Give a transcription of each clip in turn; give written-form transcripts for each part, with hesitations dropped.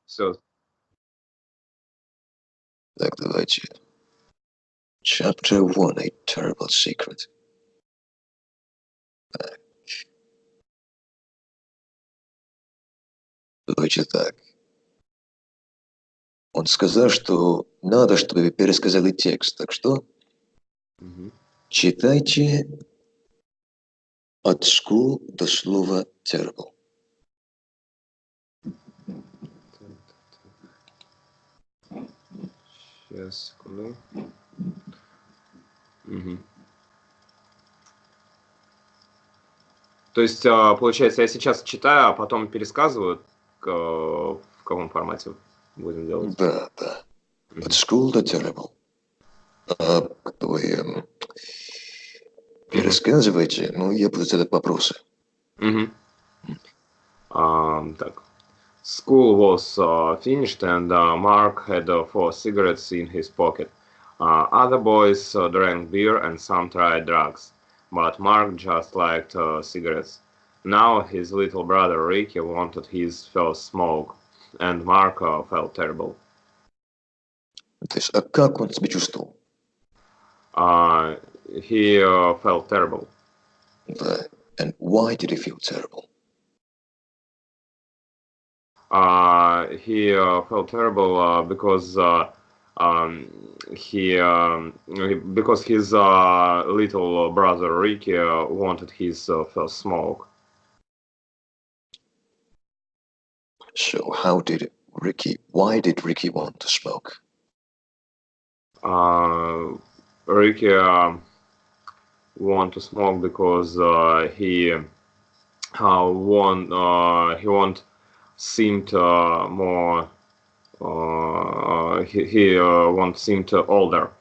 Все. Так, давайте. Chapter 1, A Terrible Secret. Так. Давайте так. Он сказал, что надо, чтобы пересказали текст. Так что читайте от school до слова terrible. Сейчас, секунду. То есть, получается, я сейчас читаю, а потом пересказываю, в каком формате будем делать? Да, да. От school до terrible. Вы пересказывайте, но я буду задать вопросы. Так. School was finished and Mark had 4 cigarettes in his pocket. Other boys drank beer and some tried drugs, but Mark just liked cigarettes. Now his little brother Ricky wanted his first smoke, and Mark felt terrible. То есть, а как он себя чувствовал? He felt terrible. Да. And why did he feel terrible? He felt terrible because because his little brother Ricky wanted his first smoke. So why did Ricky want to smoke? Ricky want to smoke because he seemed more he won't seem older.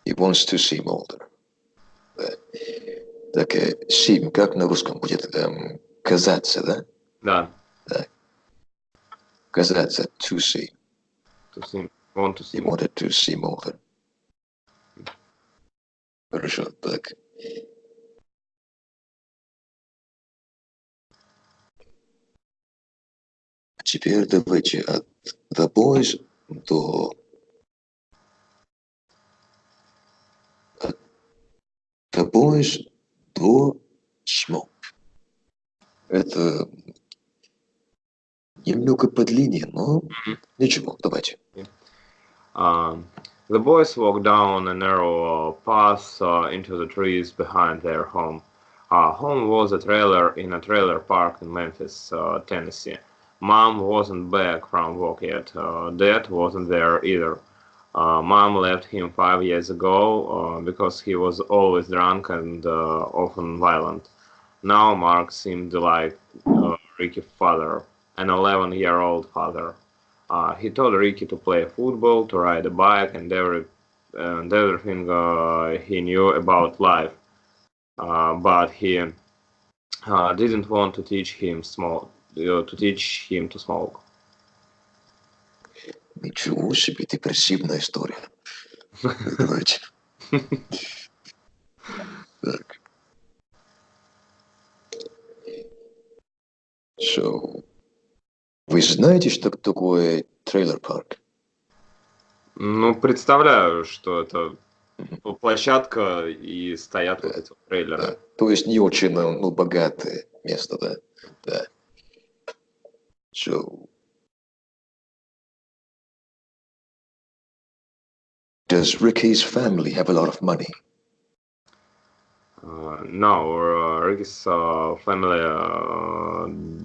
He wants to seem older. Так, seem, как на русском будет? Казаться, да? Да. Да. Казаться, to seem. To seem, want to He seem. wanted to seem older. Хорошо, так. Теперь давайте от the boys до... От the boys до smoke. Это немного подлиннее, но ничего, давайте. The boys walked down a narrow path into the trees behind their home. Home was a trailer in a trailer park in Memphis, Tennessee. Mom wasn't back from work yet. Dad wasn't there either. Mom left him 5 years ago because he was always drunk and often violent. Now Mark seemed like Ricky's father, an 11-year-old father. He told Ricky to play football, to ride a bike, and everything he knew about life. But he didn't want to teach him to smoke. Ничего себе, депрессивная история. Давайте. Так. So, вы знаете, что такое трейлер-парк? Ну, представляю, что это площадка и стоят вот эти трейлеры. Да. То есть не очень, богатое место, да? Да. So, does Ricky's family have a lot of money? No, Ricky's family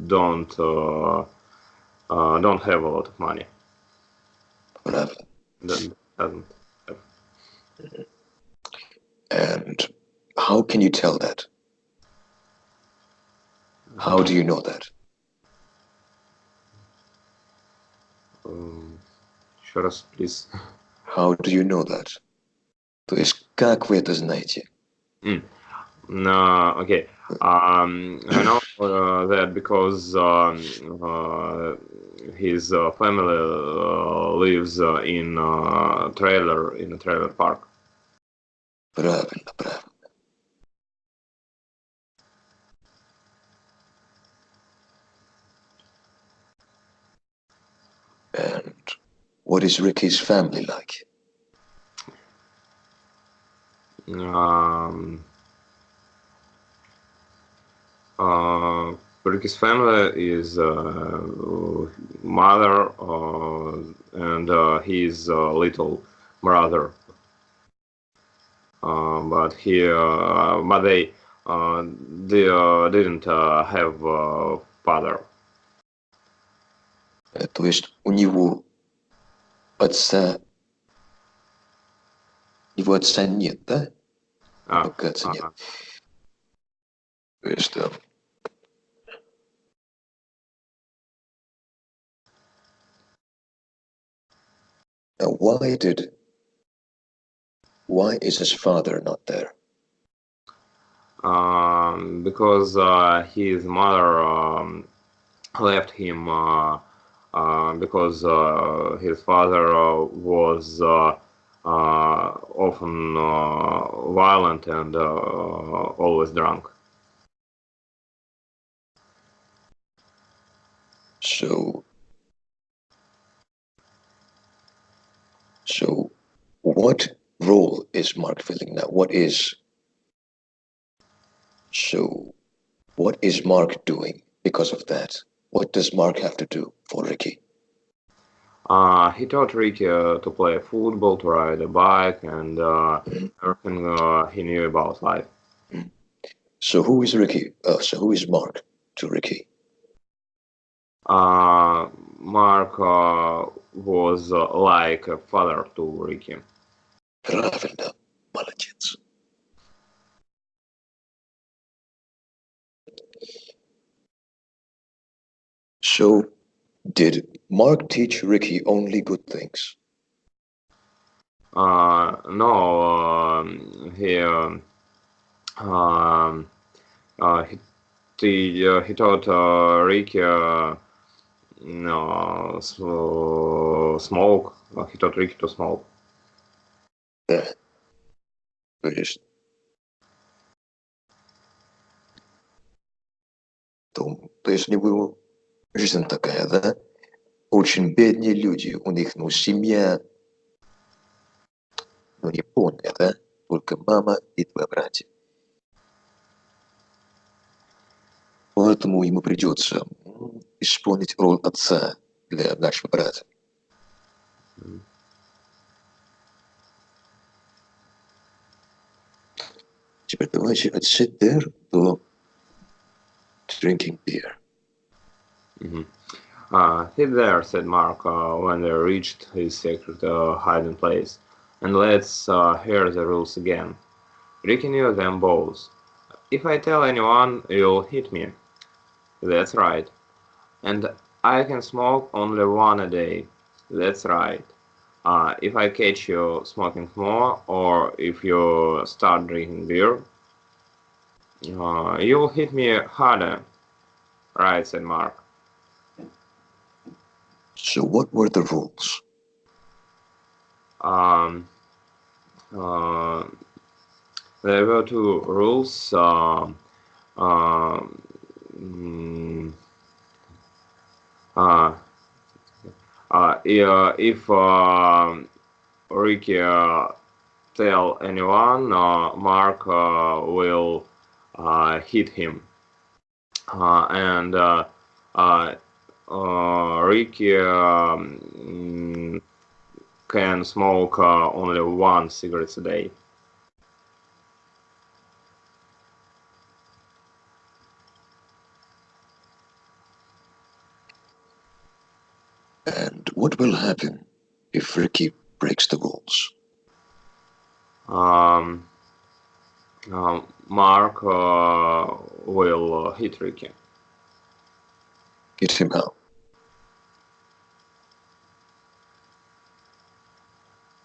don't have a lot of money. Правильно. Doesn't have. And how can you tell that? How do you know that? Еще раз, please. How do you know that? То есть, как вы это знаете? Okay. I know that because his family lives in a trailer park. Правильно, правильно. What is Ricky's family like? Um, Ricky's family is mother and his little brother. But they didn't have father. То есть у него отца, его отца нет, да? Uh, Пока отца нет. uh, То есть now why is his father not there? because his mother left him because his father was often violent and always drunk. So what role is Mark filling now? What is Mark doing because of that? What does Mark have to do for Ricky? He taught Ricky to play football, to ride a bike, and everything he knew about life. So who is Ricky? Who is Mark to Ricky? Mark was like a father to Ricky. Правильно, молодец. So did Mark teach Ricky only good things? No, he taught Ricky no, smoke. He taught Ricky to smoke. Да. То есть, то есть у него жизнь такая, да? Очень бедные люди, у них, семья, не полная, да? Только мама и два братья. Поэтому ему придется исполнить роль отца для нашего брата. Теперь давайте от sit there до drinking beer. Sit there, said Mark when they reached his secret hiding place, and let's hear the rules again. Ricky knew them both. If I tell anyone, you'll hit me. That's right. And I can smoke only one a day. That's right. If I catch you smoking more, or if you start drinking beer, you'll hit me harder. Right, said Mark. So what were the rules? There were two rules. If Ricky tell anyone, Mark will hit him, and Ricky can smoke only one cigarette a day. And what will happen if Ricky breaks the rules? Mark will hit Ricky. Hit him how?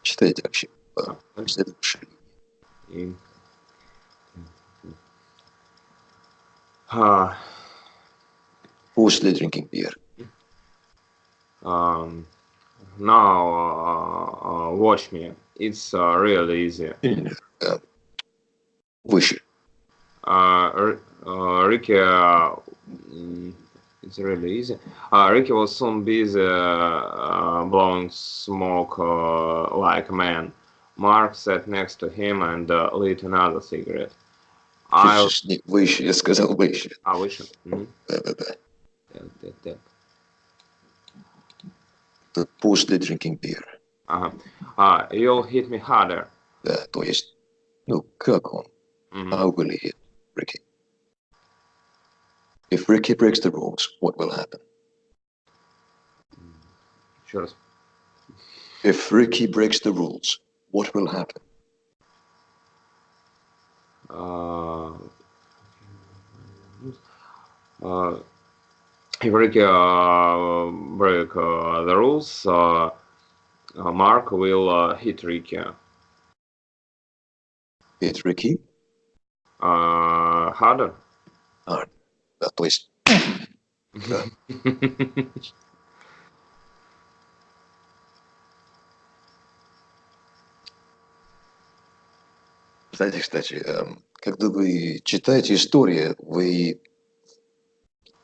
Читайте вообще следующее. После drinking beer. Now watch me. It's really easy. Выше. Ricky, it's really easy. Ricky was soon busy blowing smoke like a man. Mark sat next to him and lit another cigarette. I... Выше, я сказал выше. Выше. Да. Так. Тут после drinking beer. Ага. You'll hit me harder. Да, то есть, как он? How will he hit Ricky? If Ricky breaks the rules, what will happen? Еще раз. If Ricky breaks the rules, what will happen? If Ricky break the rules, Mark will hit Ricky. Hit Ricky? Harder? Hard. Да, то есть... Да. Знаете, кстати, когда вы читаете историю, вы,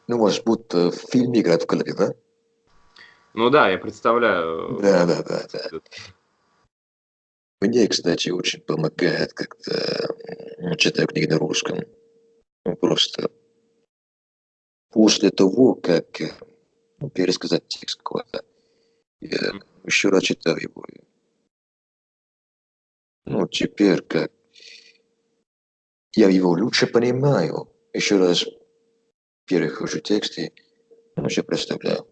может, будто в фильме играть в голове, да? Ну да, я представляю. Да. Мне, кстати, очень помогает, когда читаю книги на русском. Просто после того, как пересказать текст какой-то, я еще раз читаю его. Теперь как я его лучше понимаю, еще раз перехожу текст и все представляю.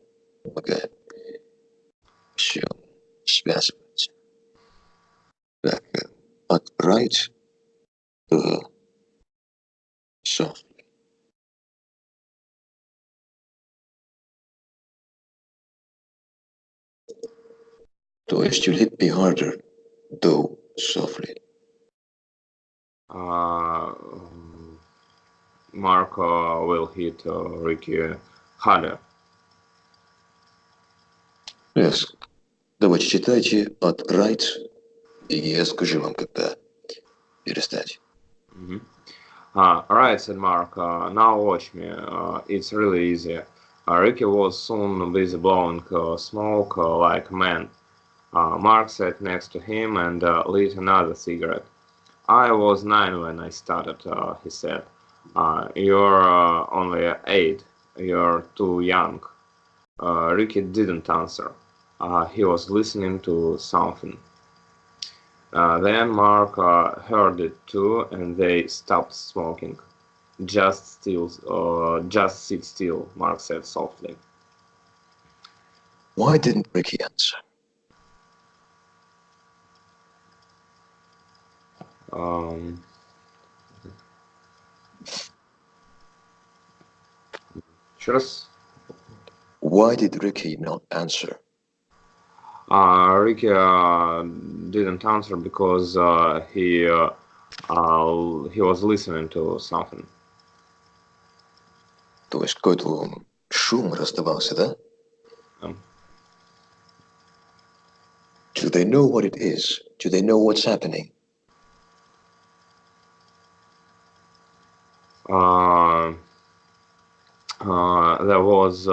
Помогает. Все связывается. Так, от right to soft. То есть you'll hit me harder, though softly. Mark will hit Ricky harder. Yes. Давайте читайте от right, и я скажу вам, когда перестать. Right, said Mark. Now watch me. It's really easy. Ricky was soon busy blowing smoke like a man. Mark sat next to him and lit another cigarette. I was 9 when I started, he said. You're only 8. You're too young. Ricky didn't answer. He was listening to something. Then Mark heard it too, and they stopped smoking. Just sit still, Mark said softly. Why didn't Ricky answer? Еще раз. Why did Ricky not answer? Ricky didn't answer because he was listening to something. То есть какой-то шум раздавался, да? Do they know what it is? Do they know what's happening? There was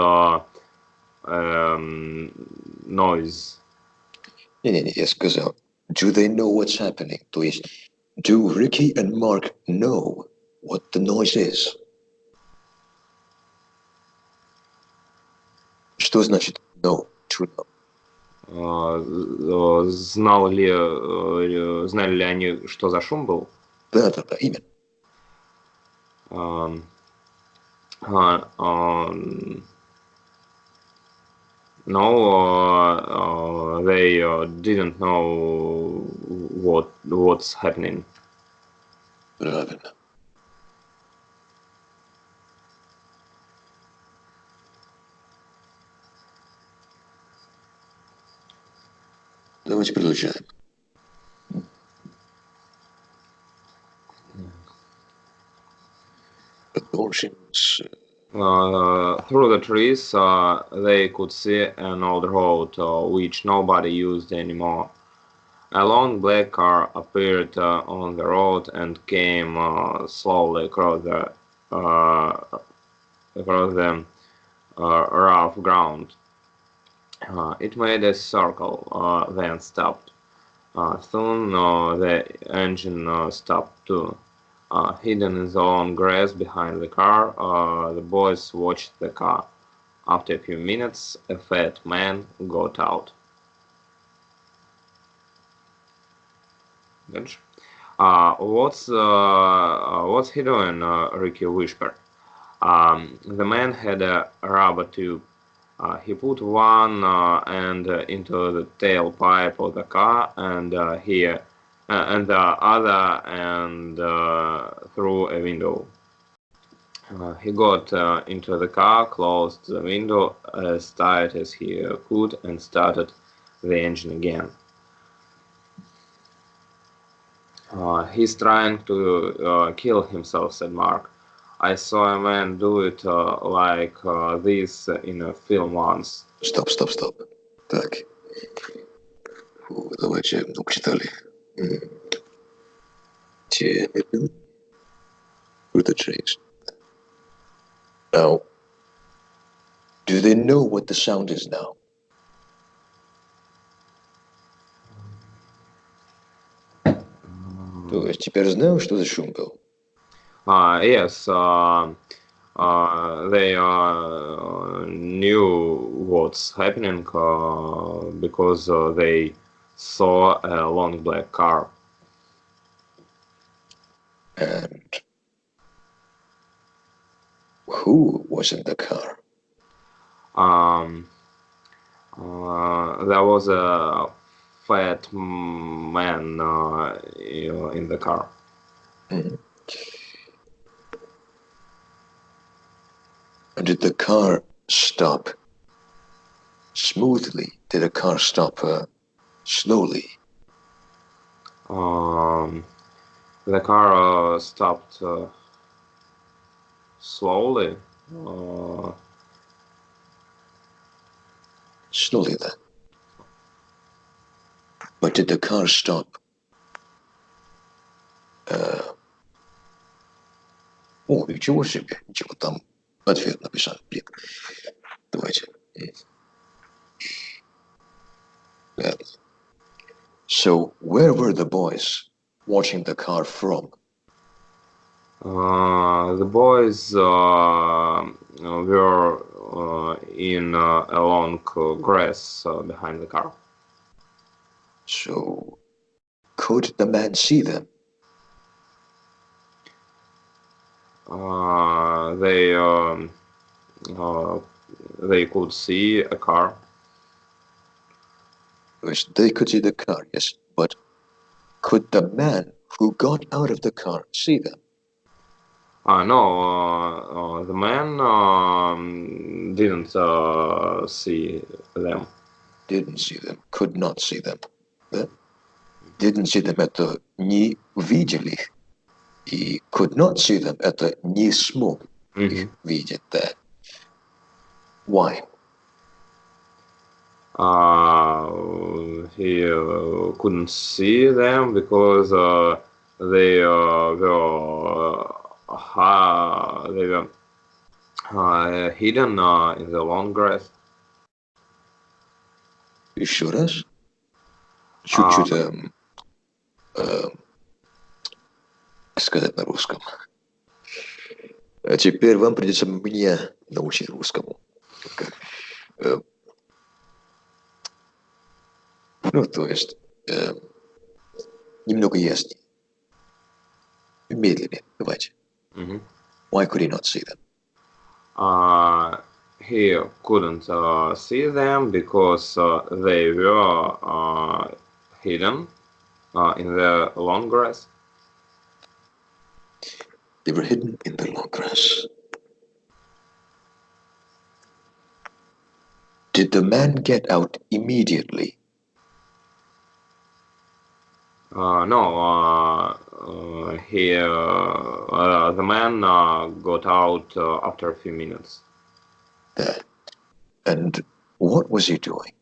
noise. Не, я сказал, do they know what's happening? То есть, do Ricky and Mark know what the noise is? Что значит know? To know? Знали ли они, что за шум был? Да, именно. No, they didn't know what's happening. Правильно. Давайте продолжаем. Продолжим с... Through the trees, they could see an old road which nobody used anymore. A long black car appeared on the road and came slowly across the rough ground. It made a circle, then stopped. Soon the engine stopped too. Hidden in the long grass behind the car, the boys watched the car. After a few minutes, a fat man got out. Дальше. What's he doing? Ricky whispered. The man had a rubber tube. He put one end into the tailpipe of the car and the other end through a window. He got into the car, closed the window as tight as he could, and started the engine again. He's trying to kill himself, said Mark. I saw a man do it like this in a film once. Стоп. Так. Фу, давайте много читали. Good change. Now, do they know what the sound is now? То есть теперь знаю, что за шум был? Yes, they knew what's happening because they saw a long black car. And who was in the car? There was a fat man in the car. Did the car stop smoothly? Did the car stop slowly? The car stopped slowly. Slowly then. But did the car stop? Ничего себе, ничего там ответ написал. Блин. Давайте. Ладно. So where were the boys watching the car from? The boys were in a long grass behind the car. So could the man see them? They could see a car. Yes, they could see the car, yes, but could the man who got out of the car see them? No, the man didn't see them. Didn't see them, could not see them. Да? Didn't see them, это не видели их. И could not see them, это не смог их видеть, да. Why? He couldn't see them because they were hidden in the long grass. Еще раз? Чуть-чуть, как сказать на русском. А теперь вам придется мне научить русскому. Ну, то есть, немного яснее. Медленнее, давайте. Why could he not see them? He couldn't see them because they were hidden in the long grass. They were hidden in the long grass. Did the man get out immediately? No, the man got out after a few minutes. And what was he doing?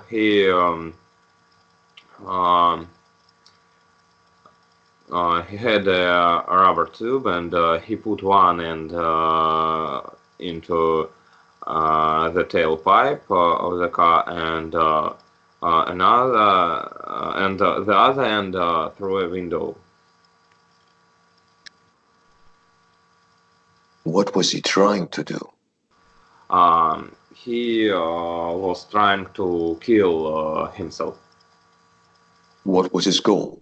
He had a rubber tube and he put one end into the tailpipe of the car, and the other end through a window. What was he trying to do? He was trying to kill himself. What was his goal?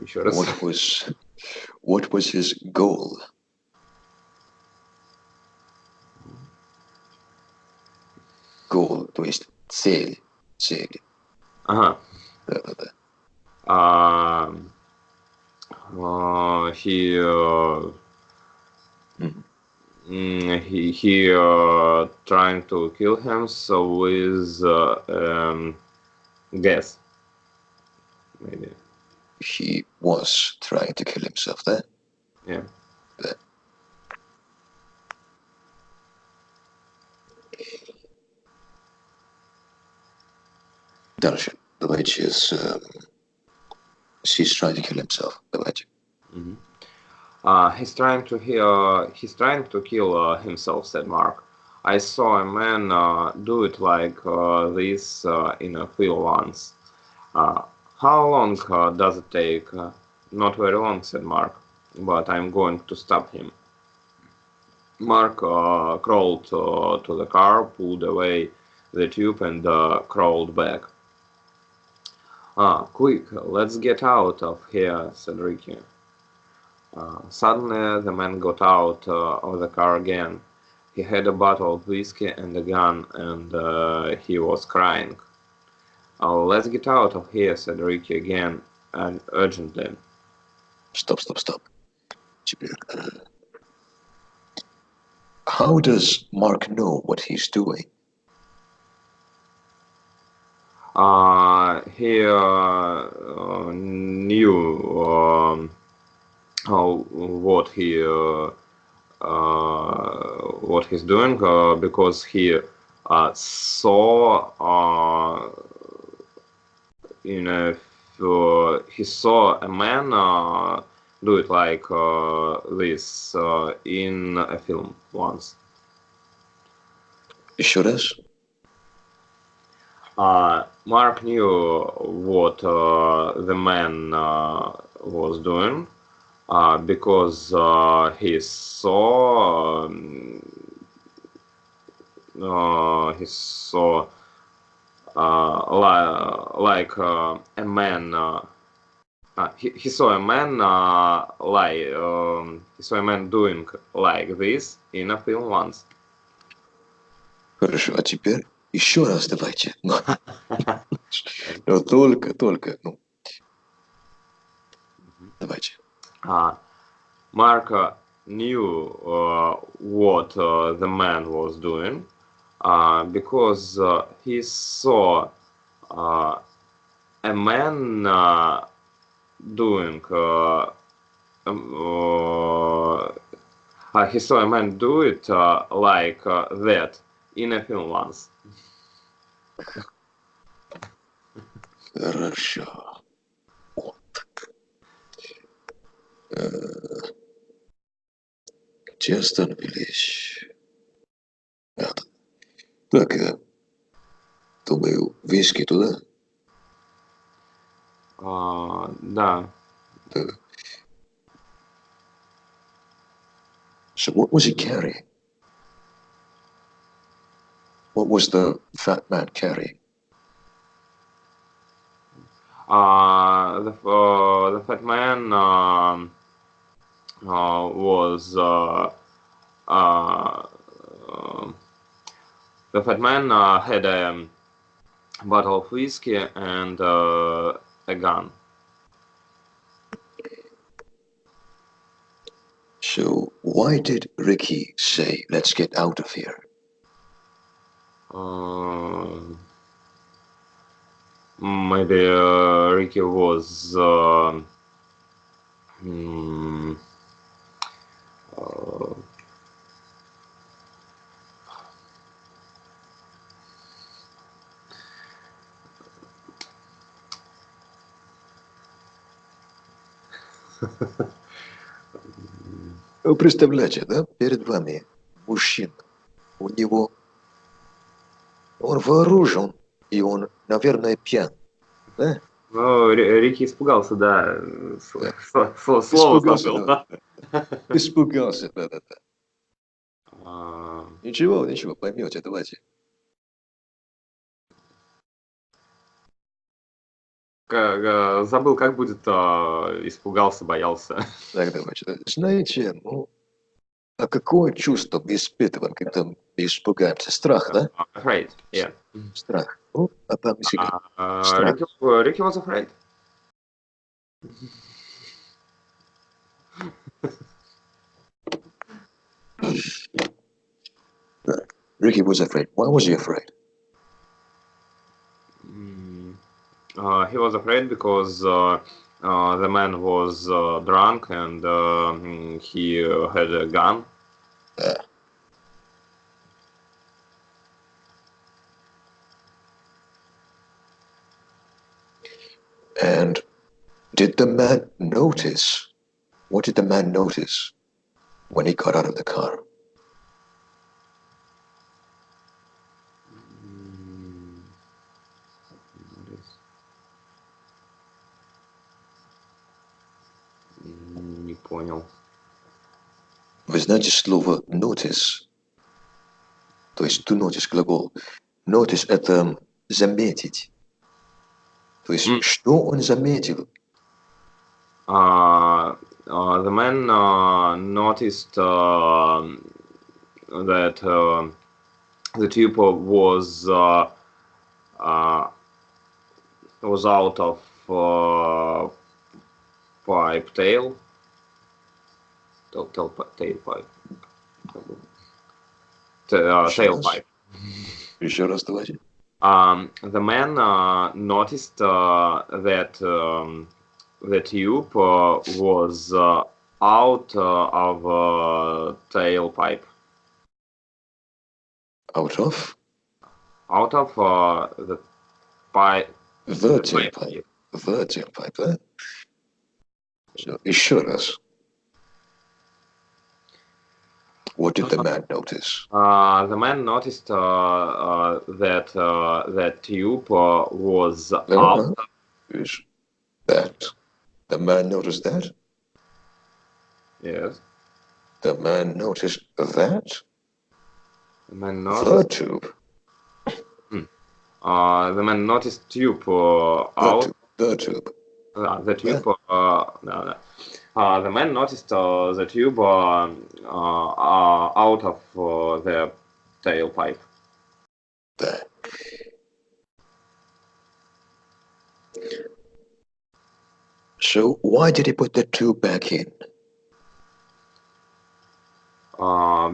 Еще раз. What was his goal? Goal, то есть цель. Ага. Да. He trying to kill himself with gas, maybe. He was trying to kill himself, да? Yeah. Да. Дальше. Давайте he's trying to kill himself. Давайте. He's trying to kill himself, said Mark. I saw a man do it like this in a film once. How long does it take? Not very long, said Mark, but I'm going to stop him. Mark crawled to the car, pulled away the tube, and crawled back. Quick, let's get out of here, said Ricky. Suddenly, the man got out of the car again. He had a bottle of whiskey and a gun, and he was crying. Let's get out of here, said Ricky again, and urgently. Stop. How does Mark know what he's doing? He knew what he's doing because he saw he saw a man do it like this in a film once. Еще раз. Mark knew what the man was doing because he saw like a man. He saw a man he saw a man doing like this in a film once. Хорошо, а теперь еще раз давайте. Но только, ну. Давайте. Mark knew what the man was doing because he saw a man doing he saw a man do it like that in a film once. Хорошо. Вот. Где остановились? Так, думаю, виски туда? Да. So what was he carrying? What was the fat man carrying? The fat man was the fat man had a bottle of whiskey and a gun. So why did Ricky say, let's get out of here? Maybe Ricky was Вы представляете, да, перед вами мужчина, у него, он вооружен, и он, наверное, пьян, да? Ну, Рики испугался, да. Да. Слово Испугался, забыл. да. Испугался, да-да-да. А, Ничего, поймете, давайте. Забыл, как будет, испугался, боялся. Так, давайте. Знаете, ну, а какое чувство мы испытываем, когда мы испугаемся? Страх, да? Afraid, yeah. Страх. Ну, а по-английски страх. Ricky was afraid. Ricky was afraid. Why was he afraid? He was afraid because the man was drunk and he had a gun. Uh, and did the man notice? What did the man notice when he got out of the car? Не понял. Вы знаете слово notice? То есть to notice глагол. Notice – это заметить. То есть что он заметил? The man noticed that the tube was out of pipe tail. Tailpipe. Tailpipe. Еще раз давайте. The man noticed that the tube was out of tailpipe. Out of? Out of the pipe. The tailpipe. The tailpipe, да? So, еще раз. What did the man notice? The man noticed that that tube was out. That. The man noticed that? Yes. The man noticed that? The man The noticed. tube. The man noticed tube out. The tube. The tube. No. The man noticed the tube out of the tailpipe. There. So why did he put the tube back in?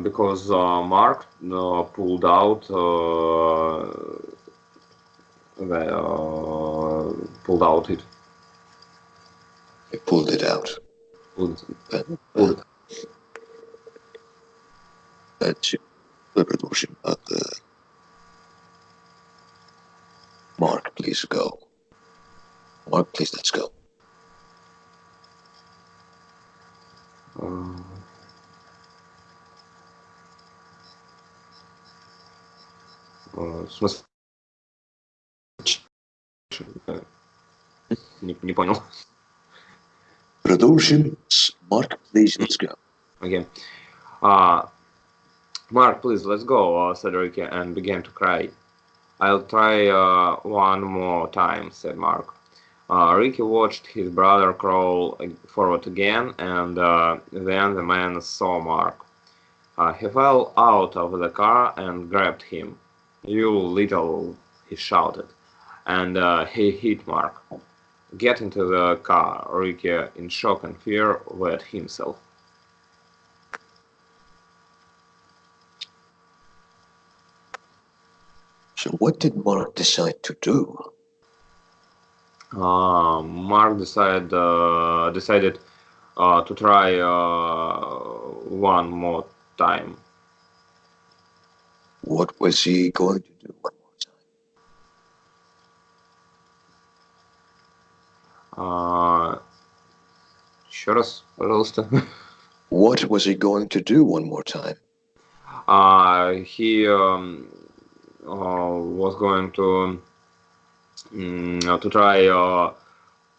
Because Mark pulled out it. He pulled it out. Мы продолжим. Mark, please go. Mark, please, let's go. В смысле? Не понял. Продолжим. Mark, please, let's go. Okay. Mark, please, let's go, said Ricky, and began to cry. I'll try one more time, said Mark. Ricky watched his brother crawl forward again, and then the man saw Mark. He fell out of the car and grabbed him. You little, he shouted, and he hit Mark. Get into the car, Ricky, in shock and fear, wet himself. So what did Mark decide to do? Mark decided to try one more time. What was he going to do one more time? Еще Еще раз, пожалуйста. What was he going to do one more time? He was going to try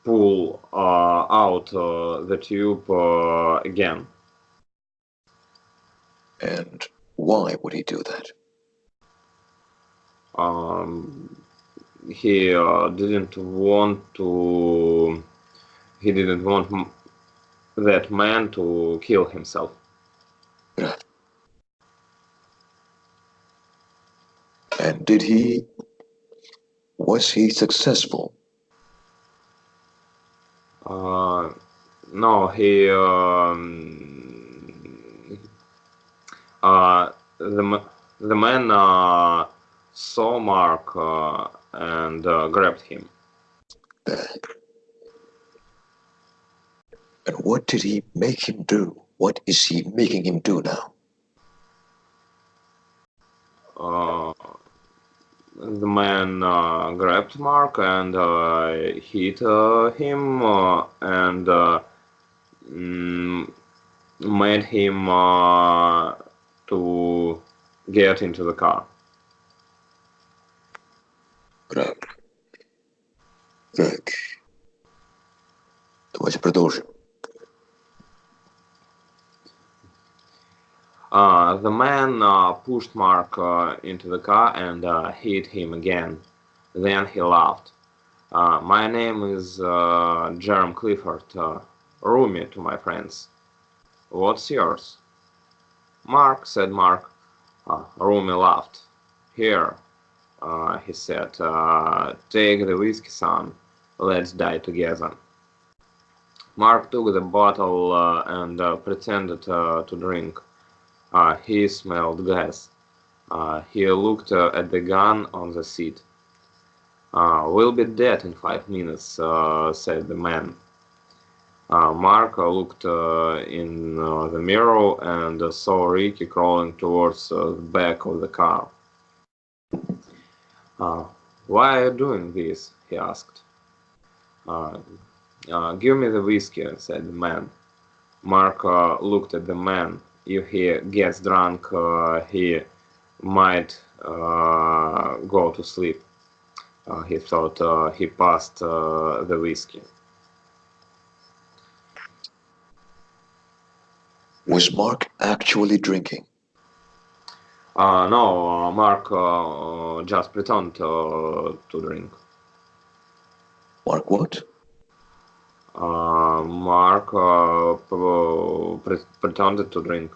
pull out the tube again. And why would he do that? He didn't want to. He didn't want that man to kill himself. And was he successful? No, he the man saw Mark and grabbed him. And what did he make him do? What is he making him do now? The man grabbed Mark and hit him and made him to get into the car. Правильно. Так. Давайте продолжим. The man pushed Mark into the car and hit him again. Then he laughed. My name is Jerome Clifford, roomie to my friends. What's yours? Mark, said Mark. Roomie laughed. Here, he said, take the whiskey, son. Let's die together. Mark took the bottle and pretended to drink. He smelled gas. He looked at the gun on the seat. We'll be dead in 5 minutes, said the man. Mark looked in the mirror and saw Ricky crawling towards the back of the car. Why are you doing this? He asked. Give me the whiskey, said the man. Mark looked at the man. If he gets drunk, he might go to sleep. He thought he passed the whiskey. Was Mark actually drinking? No, Mark just pretended to drink. Mark what? Mark pretended to drink.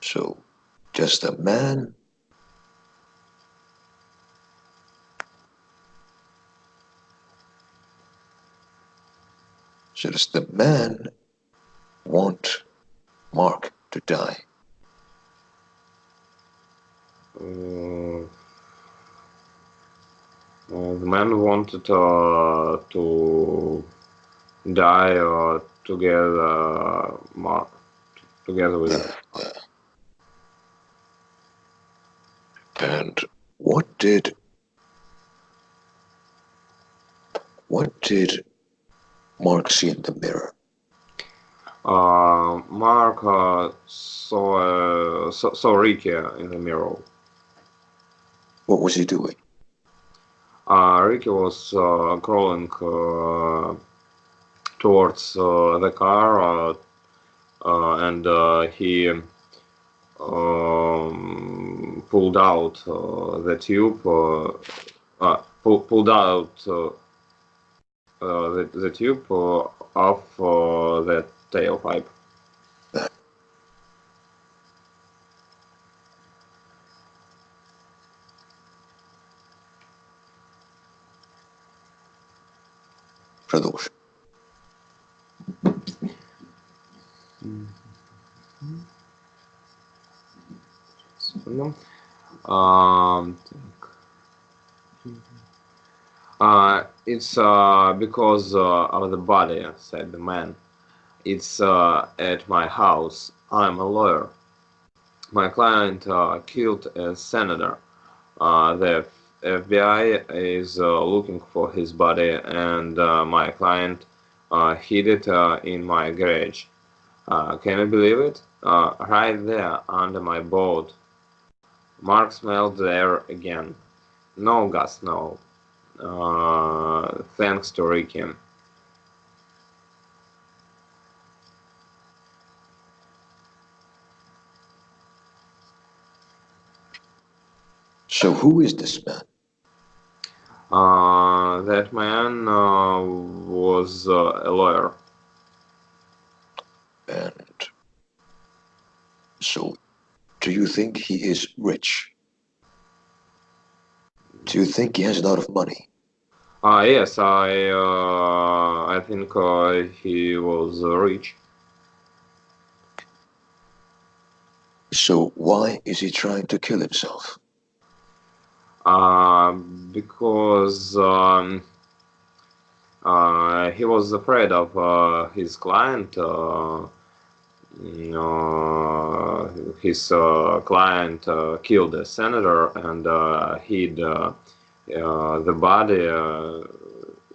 So, just a man. So does the man want Mark to die? The man wanted to die together with him. And what did Mark see in the mirror? Mark saw Ricky in the mirror. What was he doing? Ricky was crawling towards the car and he pulled out the tube, pulled out the tube off the tailpipe. Продолжим. It's because of the body, said the man. It's at my house. I'm a lawyer. My client killed a senator. The FBI is looking for his body, and my client hid it in my garage. Can you believe it? Right there under my boat. Mark smelled there again. No, Gus, no. Thanks to Ricky. So who is this man? That man was a lawyer. And so, do you think he is rich? Do you think he has a lot of money? Yes, I think he was rich. So why is he trying to kill himself? Because he was afraid of his client. His client killed a senator and hid the body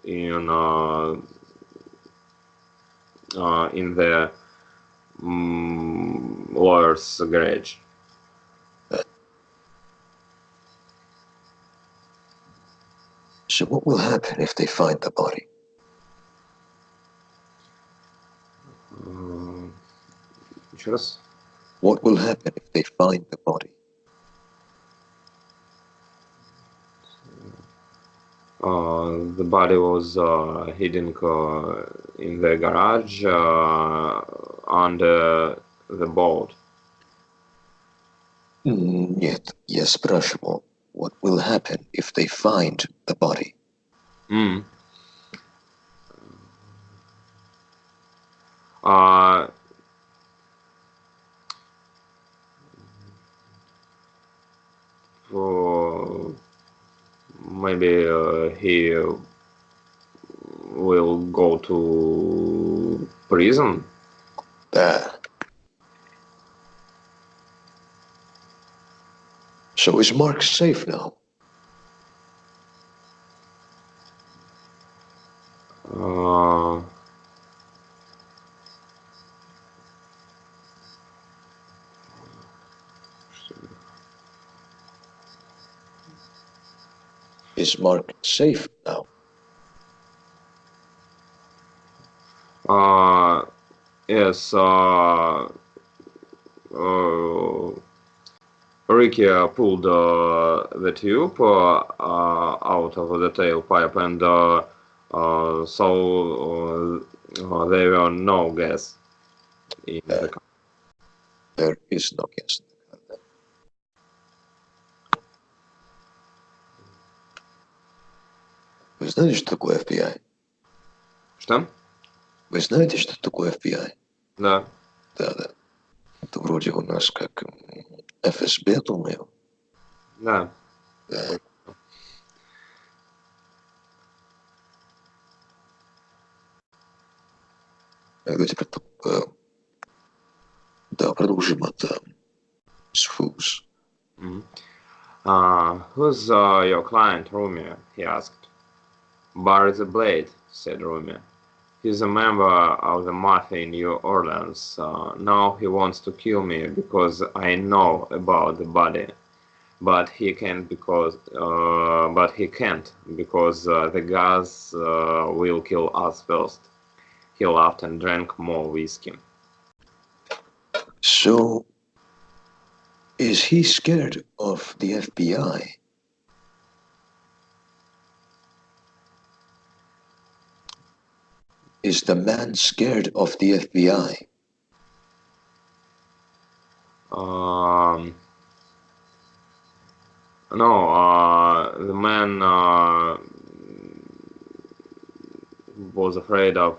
in the lawyer's garage. So what will happen if they find the body? Еще раз. What will happen if they find the body? The body was hidden in the garage under the boat. Нет, я спрашивал, what will happen if they find the body? Mm. Uh, Maybe he will go to prison. So is Mark safe now? Uh, Is Mark safe now? yes. Ricky pulled the tube out of the tailpipe, and so there were no gas in the car. There is no gas. Вы знаете, что такое FBI? Что? Вы знаете, что такое FBI? Да. Да. Это вроде у нас как ФСБ, думаю. Да. Да. Давайте да, продолжим это с Who's. Who's your client, Romeo? He asked. Barry the Blade, said Romeo. He's a member of the mafia in New Orleans. Now he wants to kill me because I know about the body. But he can't because the gas will kill us first. He laughed and drank more whiskey. So, is he scared of the FBI? Is the man scared of the FBI? No, the man was afraid of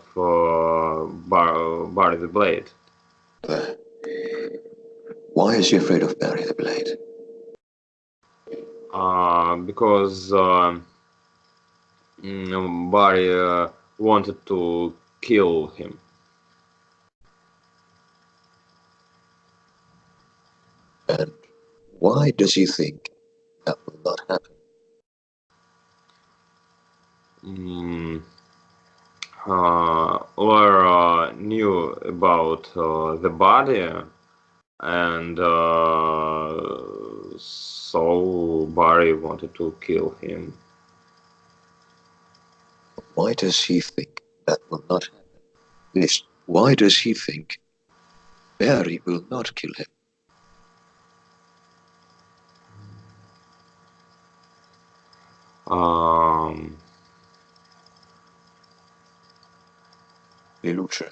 Barry the Blade. Why is he afraid of Barry the Blade? Because Barry wanted to kill him. And why does he think that will not happen? about the body, and so Barry wanted to kill him. Why does he think that will not happen? This, why does he think Barry will not kill him? Lelouch,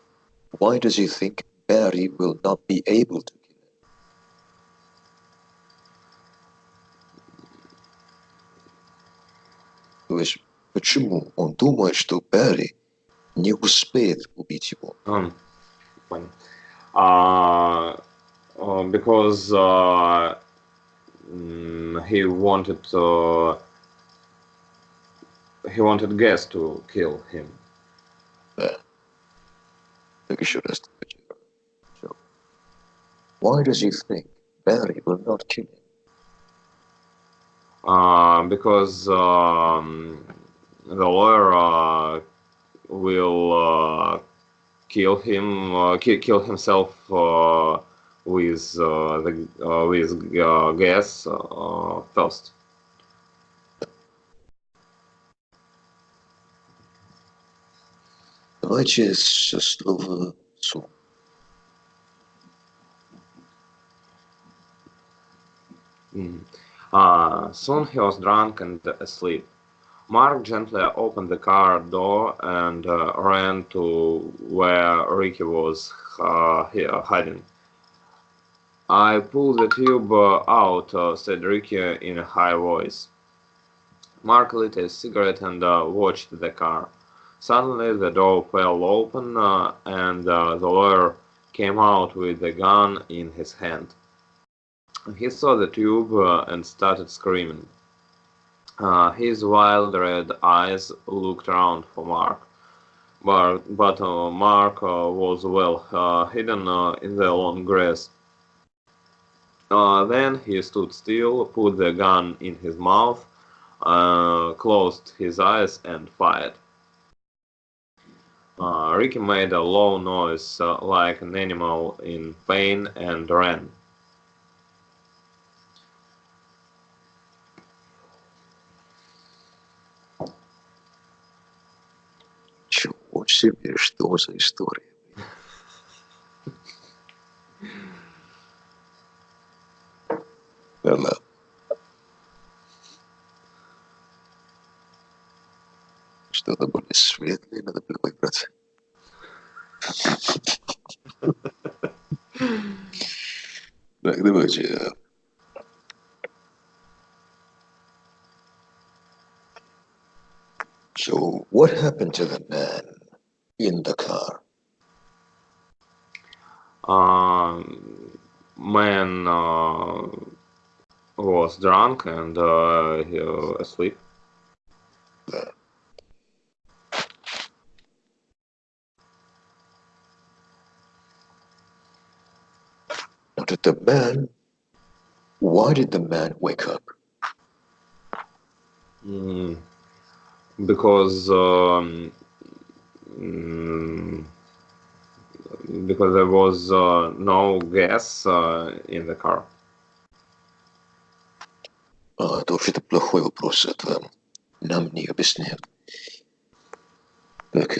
why does he think Barry will not be able to kill him? То есть, почему он думает, что Барри не успеет убить его? Понял. Because he wanted Gas to kill him. Да. Так еще раз. So, why does he think Barry will not kill him? Because the lawyer will kill him, kill himself with gas first. Давайте со слова «су». Soon he was drunk and asleep. Mark gently opened the car door and ran to where Ricky was hiding. I pulled the tube out, said Ricky in a high voice. Mark lit a cigarette and watched the car. Suddenly the door fell open and the lawyer came out with a gun in his hand. He saw the tube and started screaming. His wild red eyes looked around for Mark, but Mark was well hidden in the long grass. Then he stood still, put the gun in his mouth, closed his eyes and fired. Ricky made a low noise like an animal in pain and ran. Чего себе, что за история? Да. Что-то более светлое надо было выбрать. Так, давайте. So, what happened to the man in the car? Man was drunk and asleep. Да. Now, why did the man wake up? Because there was no gas in the car. Это вообще-то плохой вопрос, это нам не объясняют. Так,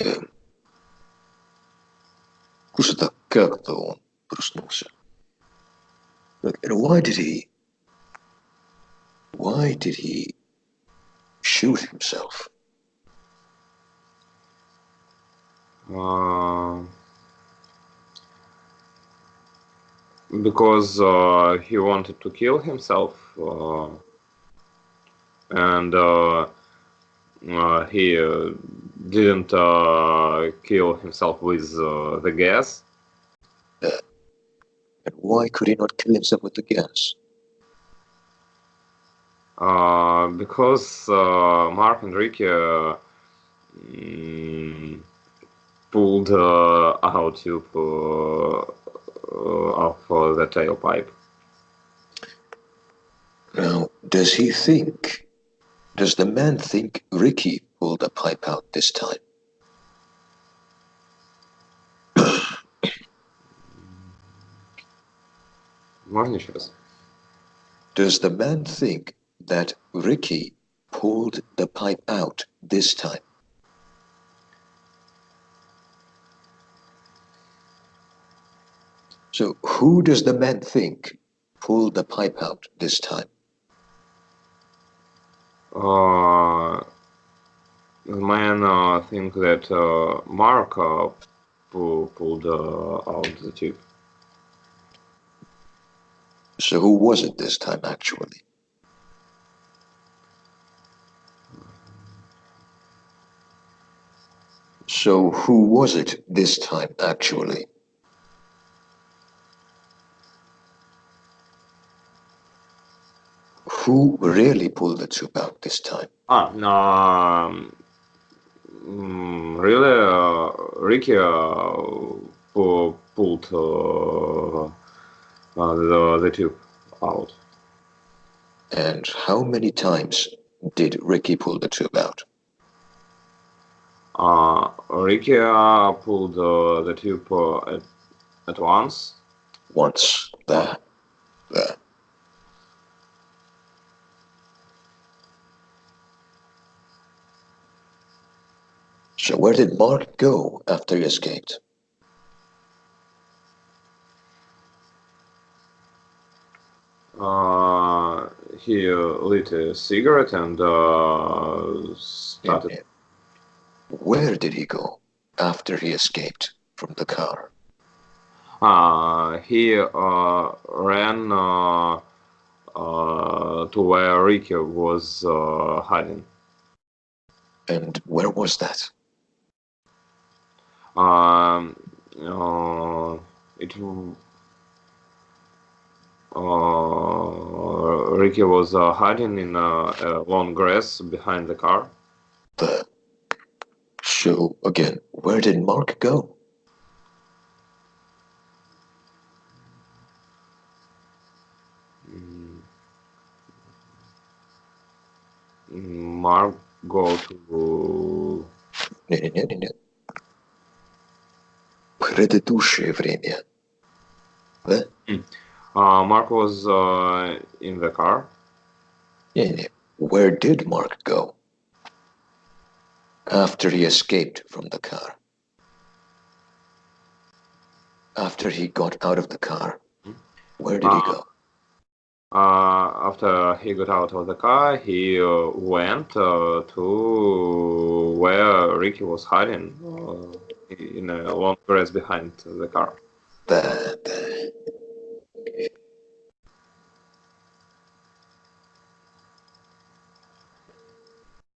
просто как-то он проснулся. Так, and why did he shoot himself? Because he wanted to kill himself, and he didn't kill himself with the gas. And why could he not kill himself with the gas? Because Mark and Ricky pulled out tube of the tailpipe. Now, does the man think Ricky pulled the pipe out this time? Можно еще раз? Does the man think that Ricky pulled the pipe out this time? So who does the man think pulled the pipe out this time? The man think that Mark pulled out the tube. So who was it this time, actually? So who was it this time, actually? Who really pulled the tube out this time? Really, Ricky pulled the tube out. And how many times did Ricky pull the tube out? Ricky pulled the tube at once. Once. There. So where did Mark go after he escaped? He lit a cigarette and started. Where did he go after he escaped from the car? He ran to where Ricky was hiding. And where was that? Ricky was hiding in long grass behind the car. So again, where did Mark go? Mark go to... Не. Предыдущее время. Да? Mark was in the car. Не. Where did Mark go after he escaped from the car? After he got out of the car, where did he go? After he got out of the car, he went to where Ricky was hiding in a long grass behind the car. There.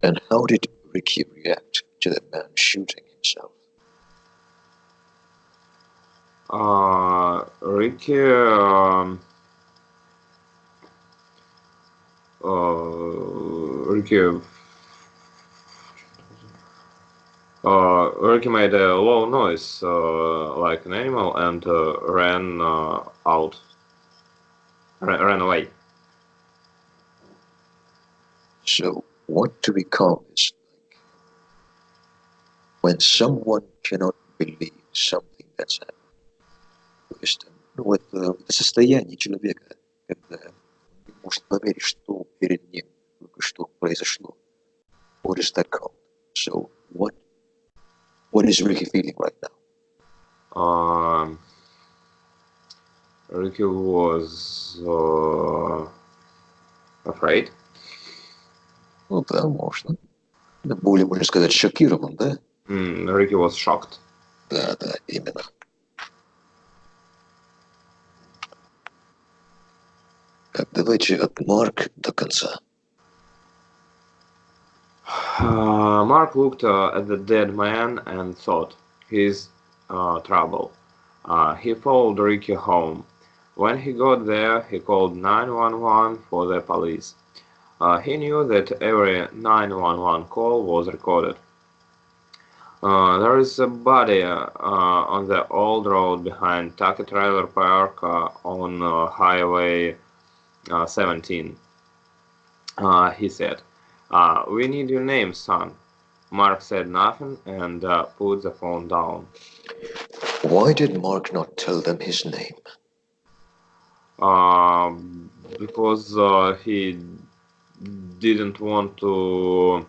And how did Ricky react to the man shooting himself? Ricky Ricky made a low noise like an animal and ran out. Ran away. So what do we call this? When someone cannot believe something that's happened. То есть, это состояние человека, когда не может поверить, что перед ним только что произошло. What is that called? So what is Ricky feeling right now? Ricky was afraid. Ну да, можно. Более можно сказать шокирован, да? Ricky was shocked. Да, именно. Так, давайте от Марк до конца. Mark looked at the dead man and thought, he's trouble. He followed Ricky home. When he got there, he called 911 for the police. He knew that every 911 call was recorded. There is a body on the old road behind Tucker Trailer Park on Highway 17. He said, we need your name, son. Mark said nothing and put the phone down. Why did Mark not tell them his name? uh, because he didn't want to.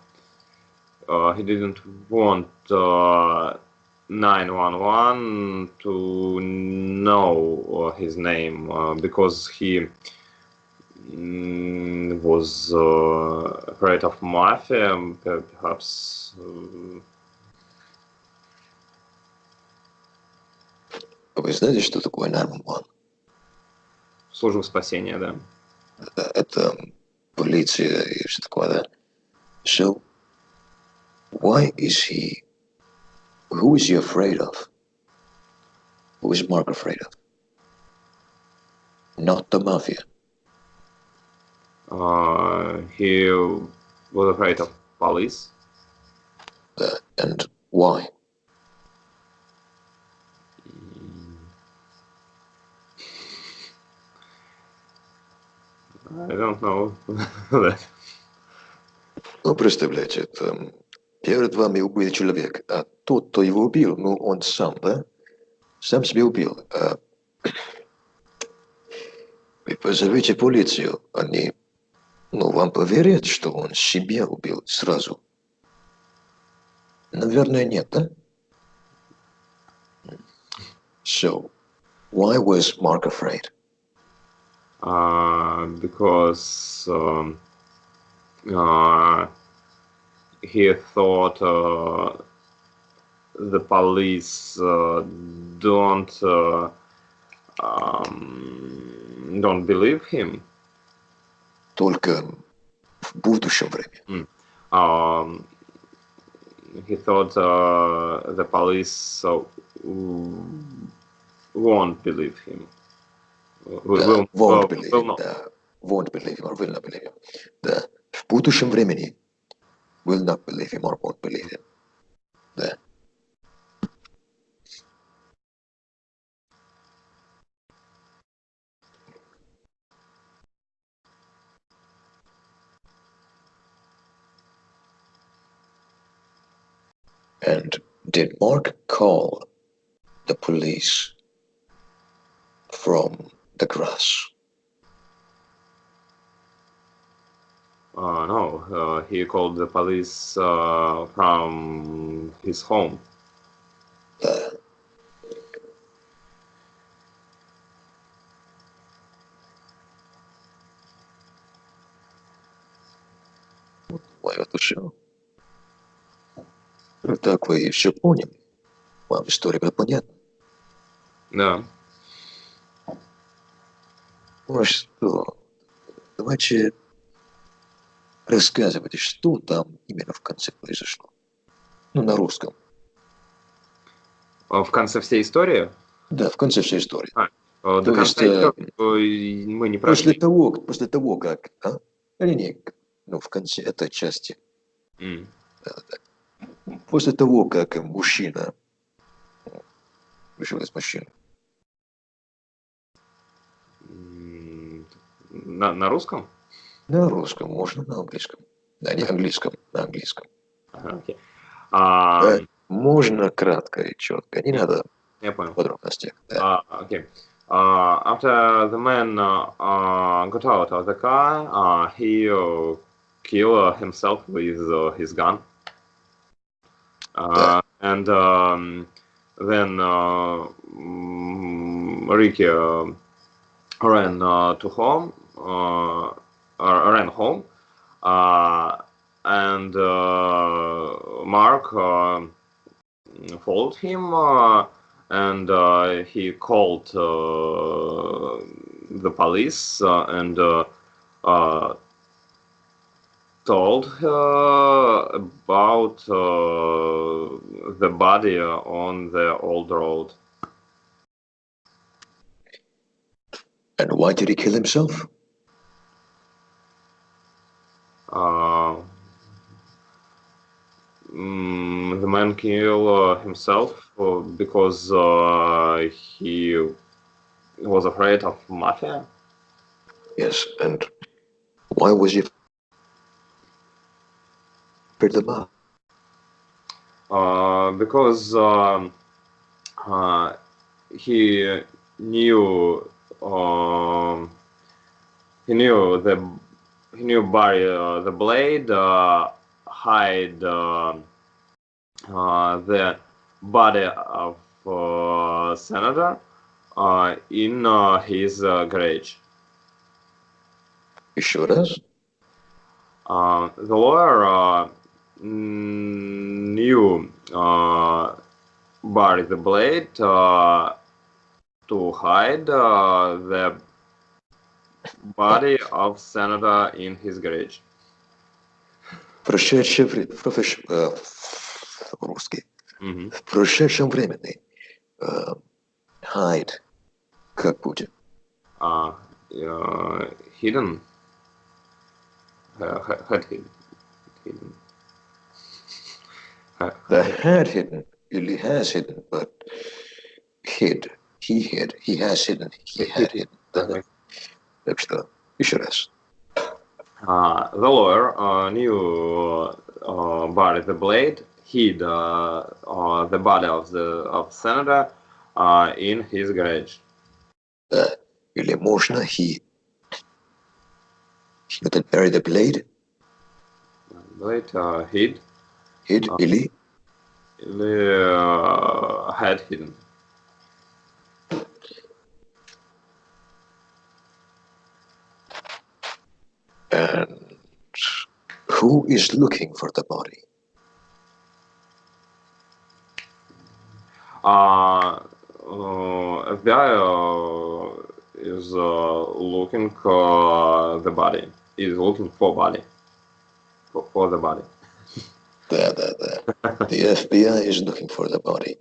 He didn't want 911 to know his name because he was afraid of mafia, perhaps. Вы знаете, что такое 911? Службу спасения, да. Это полиция и все такое, да? So, why is he... Who is he afraid of? Who is Mark afraid of? Not the mafia. He was afraid of police. And why? I don't know that. Ну, представляете, это перед вами убили человека, а тот, кто его убил, ну, он сам, да? Сам себя убил. Вы позовите полицию, они, ну, вам поверят, что он себя убил сразу? Наверное, нет, да? So, why was Mark afraid? Because he thought the police don't believe him. Только в будущем времени. He thought the police won't believe him. Won't believe him, да. Won't believe him or will not believe him. Да. В будущем времени will not believe him or won't believe him. Да. And did Mark call the police from the grass? No, he called the police from his home. Вот и все. Так вы все поняли? Вам история была понятна? Да. Ну что, давайте рассказывайте, что там именно в конце произошло. Ну, на русском. В конце всей истории? Да, в конце всей истории. До конца еще мы не прошли. После того, как... Не, ну, в конце этой части. После того, как мужчина вышел из машины. На русском? На русском, можно на английском. Да, не английском, на английском. Okay. Можно кратко и четко, не надо в подробностях. Да. Okay. After the man got out of the car, he killed himself with his gun. And then Ricky ran home, and Mark followed him, and he called the police and told about the body on the old road. And why did he kill himself? The man killed himself because he was afraid of mafia. Yes, and why was he afraid of the mafia? Because he knew he knew bury the blade, hide the body of senator in his garage. Еще раз. The lawyer knew bury the blade to hide the body of senator in his garage. Русский. В прошедшем времени. Hide. Как будет? Hidden. Had hidden. Had hidden. Или has hidden, but hid. He hid. He has hidden. He had hidden. Да? Так что, еще раз. The lawyer knew bury the blade, hid the body of senator in his garage. Да. Или можно he would bury the blade. Blade hid. Hid или had hidden. And who is looking for the body? FBI is looking the body. Is looking for body. For the body. Да. The FBI is looking for the body.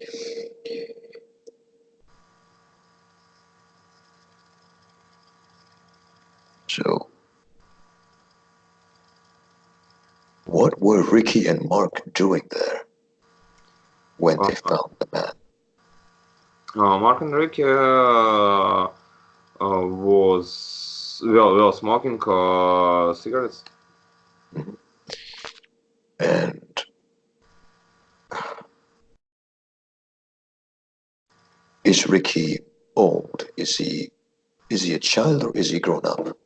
So, what were Ricky and Mark doing there when they found the man? Mark and Ricky were smoking cigarettes. Mm-hmm. And is Ricky old? Is he a child or is he grown up?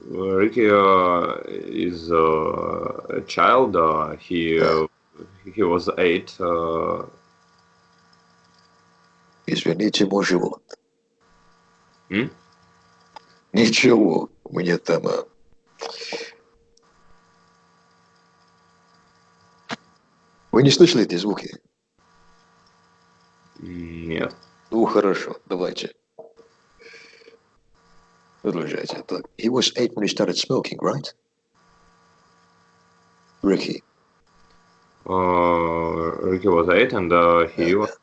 Ricky is a child. He was 8. Извините, мой живот. Ничего, у меня там... Вы не слышали эти звуки? Нет. Ну, хорошо, давайте. Продолжайте. Так, he was 8 when he started smoking, right? Ricky. Ricky was 8 and he was...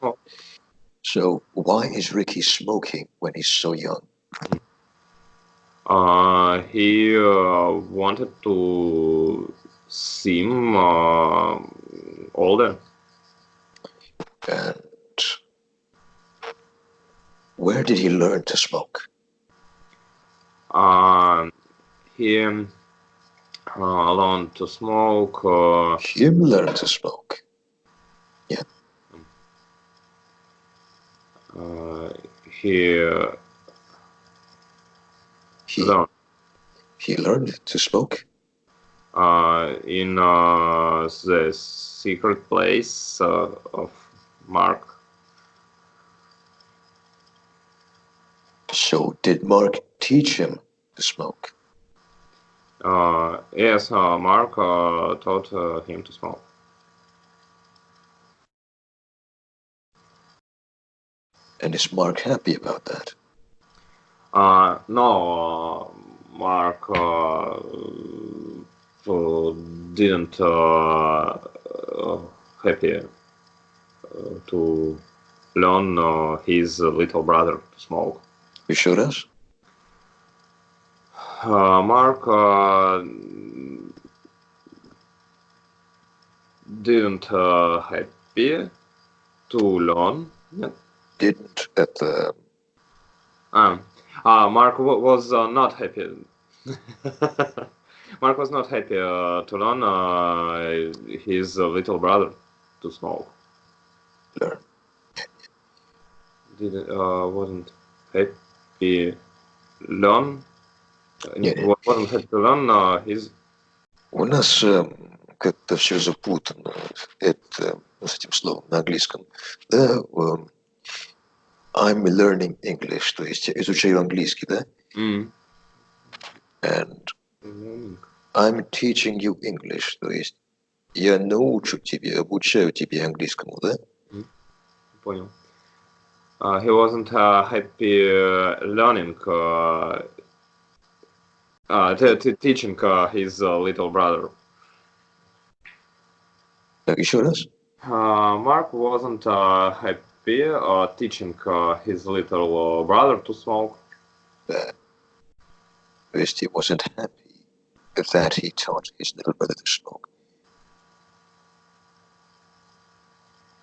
So, why is Ricky smoking when he's so young? He wanted to seem older. And where did he learn to smoke? He learned to smoke. Him learned to smoke. Yeah. He learned to smoke in the secret place of Mark. So did Mark teach him to smoke? Yes, Mark taught him to smoke. And is Mark happy about that? No, Mark didn't happy to learn his little brother to smoke. Еще раз? Mark didn't happy to learn. Didn't at the... Mark was not happy. Mark was not happy to learn his little brother to smoke. Learn. Wasn't happy learn. Не, Wasn't happy to learn his. у нас как-то все запутано. Это с этим словом на английском. Да, I'm learning English, то есть я изучаю английский, да? And I'm teaching you English, то есть я научу тебе, обучаю тебе английскому, да? Понял. He wasn't happy learning, teaching his little brother. Так, еще раз. Mark wasn't happy teaching his little brother to smoke. Да. То есть he wasn't happy that he taught his little brother to smoke.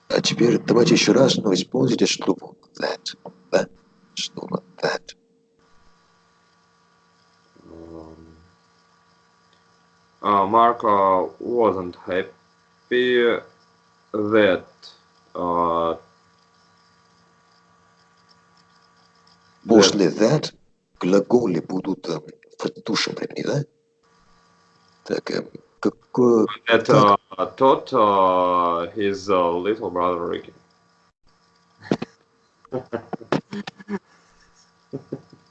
А теперь давайте еще раз, но используйте слово that. Да? Слово that. Mark wasn't happy that После that глаголы будут в предыдущем времени, да? Так, какой... that taught his little brother Ricky.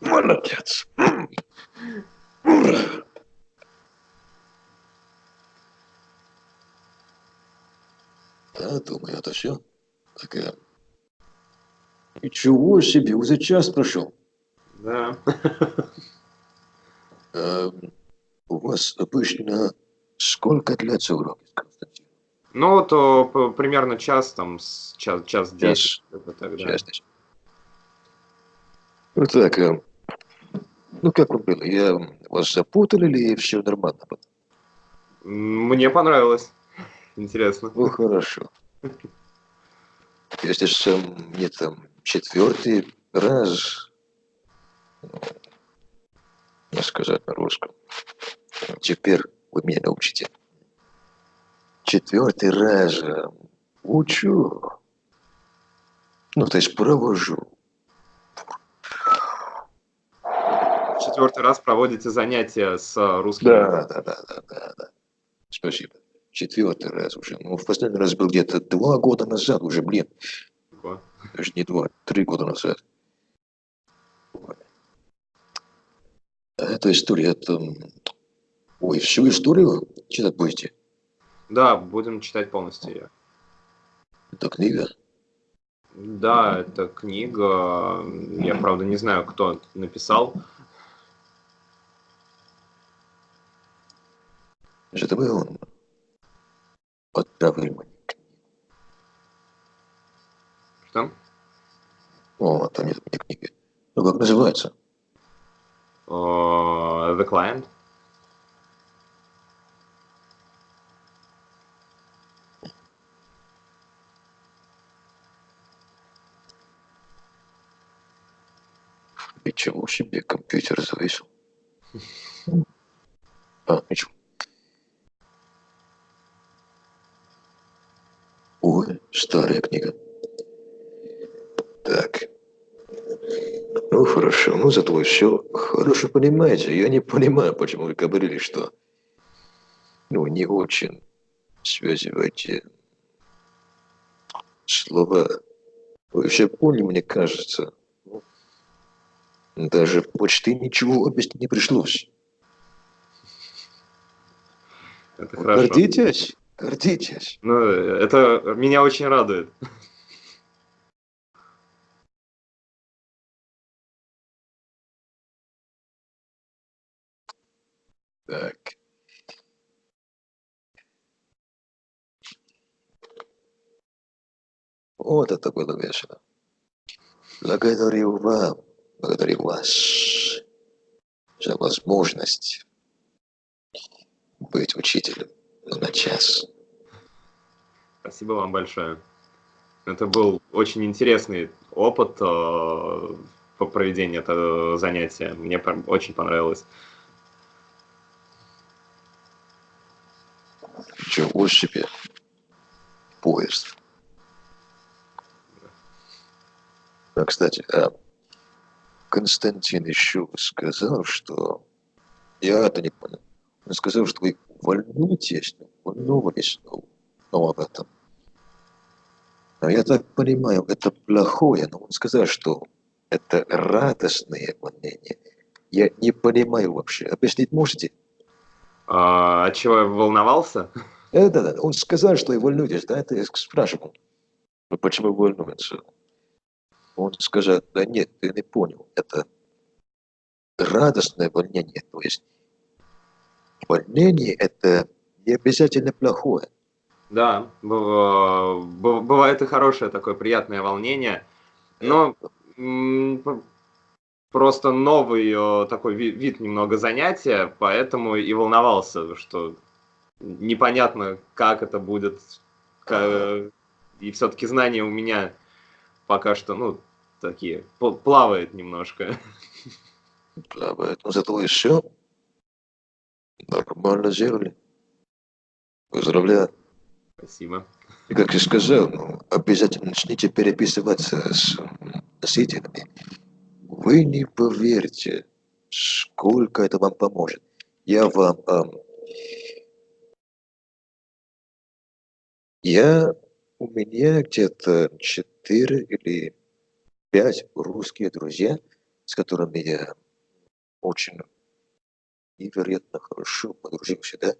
Молодец. Ура. Да, думаю, это все. Так, ничего себе, уже час прошел. Да. У вас обычно сколько длятся уроки, Константин? Ну, то примерно час, там, час 10. Час 10. Ну так, ну как вам было? Я вас запутал или все нормально было? Мне понравилось. Интересно. Ну хорошо. Если же мне там 4-й раз, ну, сказать на русском, теперь вы меня научите. 4-й раз учу, ну то есть провожу. 4-й раз проводите занятия с русским. Да. Спасибо. 4-й раз уже. Ну, в последний раз был где-то 2 года назад уже, блин. Даже не 2, 3 года назад. А эта история, это... Ой, всю историю читать будете? Да, будем читать полностью ее. Это книга? Да, это книга. Я, правда, не знаю, кто написал. Это вы он отправил мне книгу. Что? О, там нет мне книги. Ну, как называется? The Client. Ничего себе, компьютер завесил. Ничего. Ой, старая книга. Так. Ну, хорошо. Ну, зато вы все хорошо понимаете. Я не понимаю, почему вы говорили, что... Ну, не очень связывайте слова. Вы все поняли, мне кажется. Даже почти ничего объяснить не пришлось. Это хорошо. Гордитесь? Гордитесь. Ну, это меня очень радует. Так. Вот это было весело. Благодарю вас за возможность быть учителем на час. Спасибо вам большое. Это был очень интересный опыт по проведению этого занятия. Мне очень понравилось. Ничего себе. Поезд. Кстати, Константин еще сказал, что... Я это не понял. Он сказал, что вы волновались об этом. Но я так понимаю, это плохое, но он сказал, что это радостное волнение. Я не понимаю вообще. Объяснить можете? От чего я волновался? Да. Он сказал, что вы волнуетесь, да? Это я спрашивал. Ну, почему волнуется? Он сказал, да нет, ты не понял. Это радостное волнение. То есть волнение это не обязательно плохое. Да, бывает и хорошее такое приятное волнение, но просто новый такой вид немного занятия, поэтому и волновался, что непонятно, как это будет, и все-таки знания у меня пока что, ну, такие, плавает немножко. Плавает. Но зато и все нормально сделали. Поздравляю. Спасибо. И как я сказал, ну, обязательно начните переписываться с носителями. Вы не поверите, сколько это вам поможет. Я вам... у меня где-то 4 или 5 русских друзья, с которыми я очень невероятно хорошо подружился, да.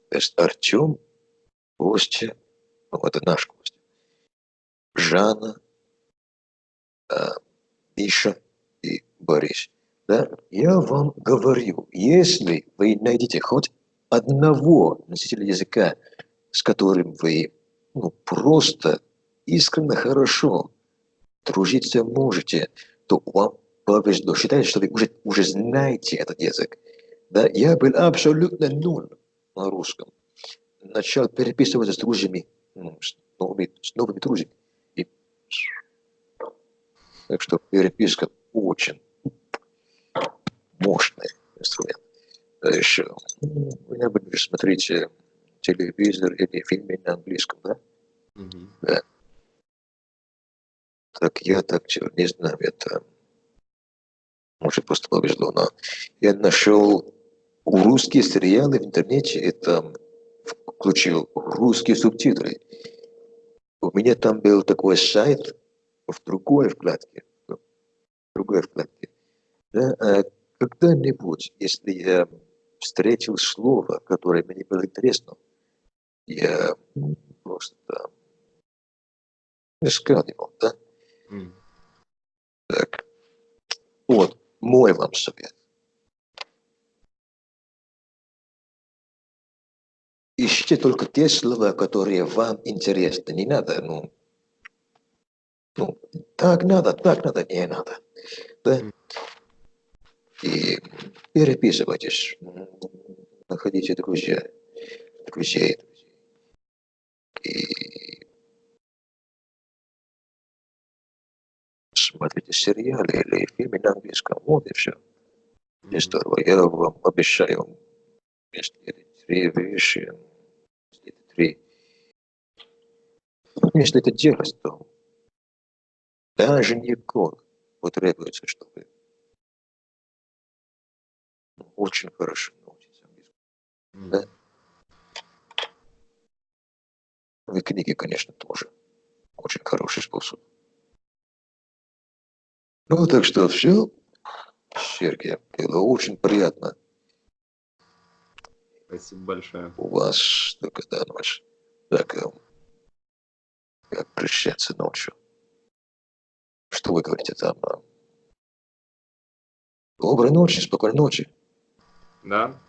То есть Артем, Костя, ну, это наш Костя, Жанна, Миша и Борис. Да? Я вам говорю, если вы найдете хоть одного носителя языка, с которым вы просто искренне хорошо дружиться можете, то вам повезло. Считайте, что вы уже знаете этот язык. Да? Я был абсолютно ноль на русском. Начал переписываться с друзьями, с новыми друзьями. И... Так что переписка очень мощный инструмент. А еще вы не будете смотреть телевизор или фильмы на английском, да? Да. Так я так не знаю, это может просто повезло, но я нашел русские сериалы в интернете, это включил русские субтитры. У меня там был такой сайт в другой вкладке. Да, когда-нибудь, если я встретил слово, которое мне было интересно, я просто искал его, да? Так, вот мой вам совет. Ищите только те слова, которые вам интересны. Не надо, так надо, не надо. Да? И переписывайтесь, находите друзей. И смотрите сериалы или фильмы на английском. Вот и все. И здорово. Я вам обещаю, если 3 вещи, если это делать, то даже не год потребуется, чтобы очень хорошо научиться английскому. Да? И книги, конечно, тоже очень хороший способ. Ну, так что все, Сергей, было очень приятно. Спасибо большое. У вас только ночь. Так, как прощаться ночью. Что вы говорите там? Доброй ночи, спокойной ночи. Да?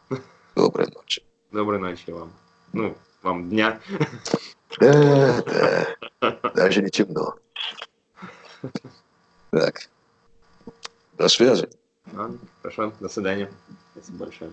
Доброй ночи. Доброй ночи вам. Ну, вам дня. Да. Даже не темно. Так. До связи. Хорошо, до свидания. Спасибо большое.